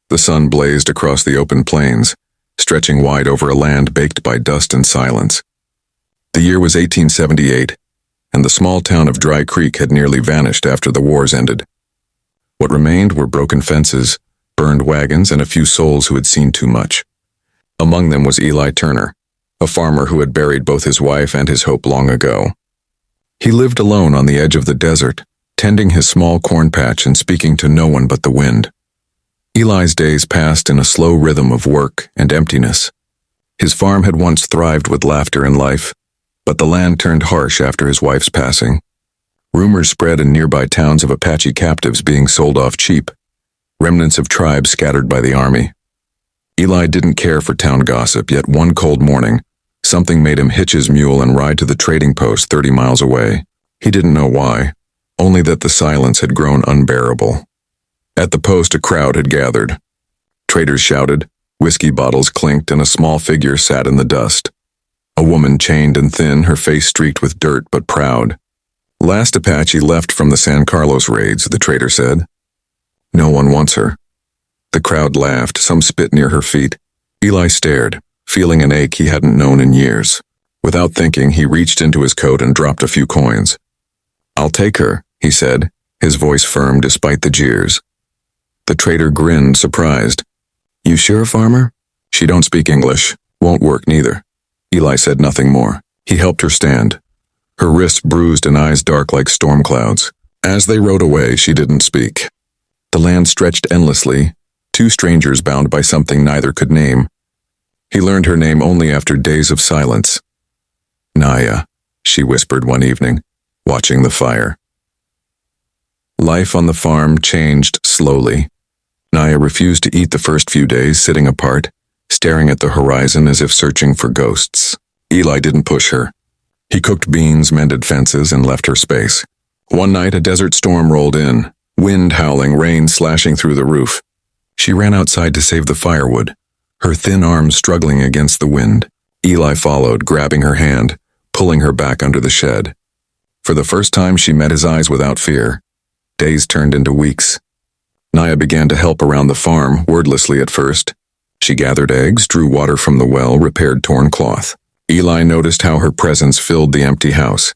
The sun blazed across the open plains, stretching wide over a land baked by dust and silence. The year was 1878, and the small town of Dry Creek had nearly vanished after the wars ended. What remained were broken fences, burned wagons, and a few souls who had seen too much. Among them was Eli Turner, a farmer who had buried both his wife and his hope long ago. He lived alone on the edge of the desert, tending his small corn patch and speaking to no one but the wind. Eli's days passed in a slow rhythm of work and emptiness. His farm had once thrived with laughter and life, but the land turned harsh after his wife's passing. Rumors spread in nearby towns of Apache captives being sold off cheap, remnants of tribes scattered by the army. Eli didn't care for town gossip, yet one cold morning, something made him hitch his mule and ride to the trading post 30 miles away. He didn't know why, only that the silence had grown unbearable. At the post, a crowd had gathered. Traders shouted, whiskey bottles clinked, and a small figure sat in the dust. A woman chained and thin, her face streaked with dirt but proud. Last Apache left from the San Carlos raids, the trader said. No one wants her. The crowd laughed, some spit near her feet. Eli stared, feeling an ache he hadn't known in years. Without thinking, he reached into his coat and dropped a few coins. I'll take her, he said, his voice firm despite the jeers. The trader grinned, surprised. You sure, farmer? She don't speak English. Won't work neither. Eli said nothing more. He helped her stand. Her wrists bruised and eyes dark like storm clouds. As they rode away, she didn't speak. The land stretched endlessly, two strangers bound by something neither could name. He learned her name only after days of silence. Naya, she whispered one evening, watching the fire. Life on the farm changed slowly. Naya refused to eat the first few days, sitting apart, staring at the horizon as if searching for ghosts. Eli didn't push her. He cooked beans, mended fences, and left her space. One night, a desert storm rolled in, wind howling, rain slashing through the roof. She ran outside to save the firewood, her thin arms struggling against the wind. Eli followed, grabbing her hand, pulling her back under the shed. For the first time, she met his eyes without fear. Days turned into weeks. Naya began to help around the farm, wordlessly at first. She gathered eggs, drew water from the well, repaired torn cloth. Eli noticed how her presence filled the empty house.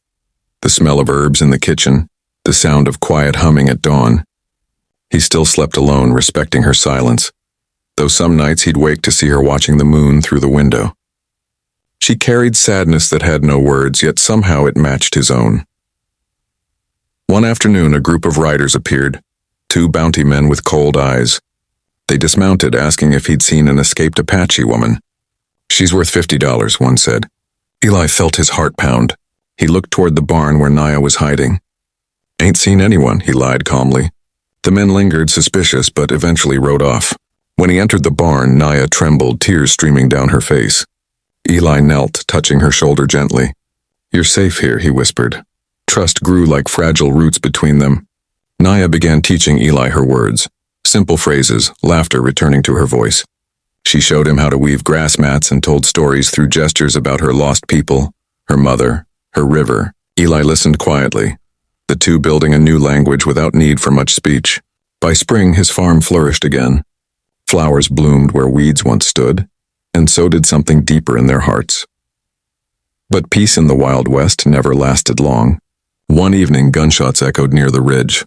The smell of herbs in the kitchen, the sound of quiet humming at dawn. He still slept alone, respecting her silence, though some nights he'd wake to see her watching the moon through the window. She carried sadness that had no words, yet somehow it matched his own. One afternoon, a group of riders appeared, two bounty men with cold eyes. They dismounted, asking if he'd seen an escaped Apache woman. She's worth $50, one said. Eli felt his heart pound. He looked toward the barn where Naya was hiding. Ain't seen anyone, he lied calmly. The men lingered, suspicious, but eventually rode off. When he entered the barn, Naya trembled, tears streaming down her face. Eli knelt, touching her shoulder gently. You're safe here, he whispered. Trust grew like fragile roots between them. Naya began teaching Eli her words, simple phrases, laughter returning to her voice. She showed him how to weave grass mats and told stories through gestures about her lost people, her mother, her river. Eli listened quietly, the two building a new language without need for much speech. By spring, his farm flourished again. Flowers bloomed where weeds once stood, and so did something deeper in their hearts. But peace in the Wild West never lasted long. One evening, gunshots echoed near the ridge.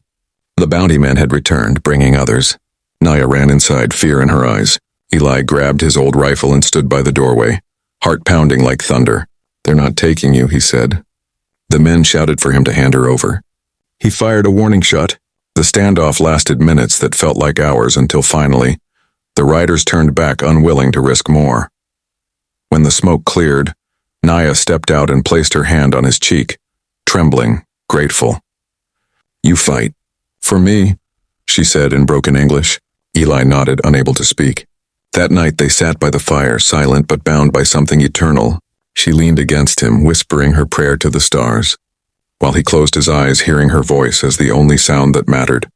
The bounty men had returned, bringing others. Naya ran inside, fear in her eyes. Eli grabbed his old rifle and stood by the doorway, heart pounding like thunder. They're not taking you, he said. The men shouted for him to hand her over. He fired a warning shot. The standoff lasted minutes that felt like hours until finally, the riders turned back, unwilling to risk more. When the smoke cleared, Naya stepped out and placed her hand on his cheek, trembling, grateful. You fight. For me, she said in broken English. Eli nodded, unable to speak. That night they sat by the fire, silent but bound by something eternal. She leaned against him, whispering her prayer to the stars, while he closed his eyes, hearing her voice as the only sound that mattered.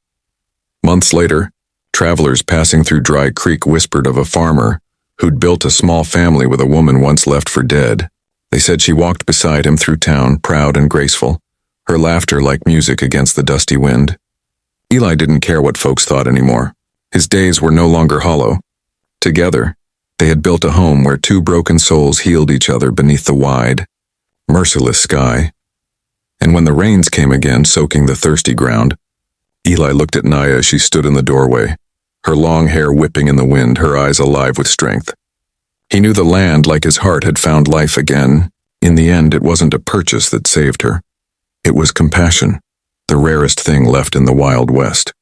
Months later, travelers passing through Dry Creek whispered of a farmer who'd built a small family with a woman once left for dead. They said she walked beside him through town, proud and graceful, her laughter like music against the dusty wind. Eli didn't care what folks thought anymore. His days were no longer hollow. Together, they had built a home where two broken souls healed each other beneath the wide, merciless sky. And when the rains came again, soaking the thirsty ground, Eli looked at Naya as she stood in the doorway, her long hair whipping in the wind, her eyes alive with strength. He knew the land, like his heart, had found life again. In the end, it wasn't a purchase that saved her. It was compassion, the rarest thing left in the Wild West.